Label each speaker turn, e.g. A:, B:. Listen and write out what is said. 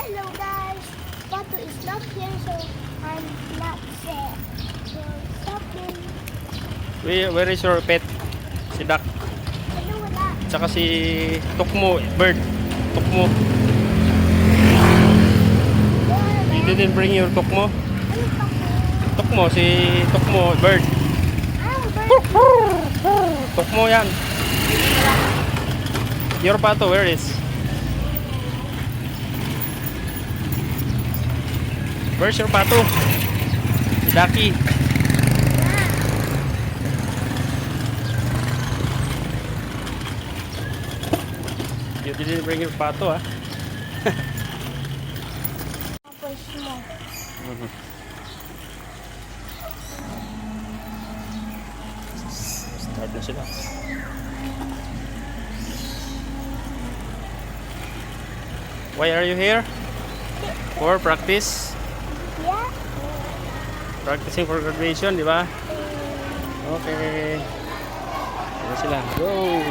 A: Hello guys, Pato is not here, so I'm not sad. So stop him.
B: Where is your pet? Si Duck.
A: Ano wala?
B: Tsaka si Tukmo, bird. Tukmo. You didn't bring your Tukmo?
A: Ano pa po?
B: Tukmo, si Tukmo, bird.
A: Bird.
B: Tukmo yan. Your Pato, where is? Where's your Pato? Si Ducky. You didn't bring your Pato, ah.
A: Tapos mo.
B: Start na sila. Why are you here? For practice?
A: Yeah?
B: Practicing for graduation, di ba? Okay. Ano sila? Go!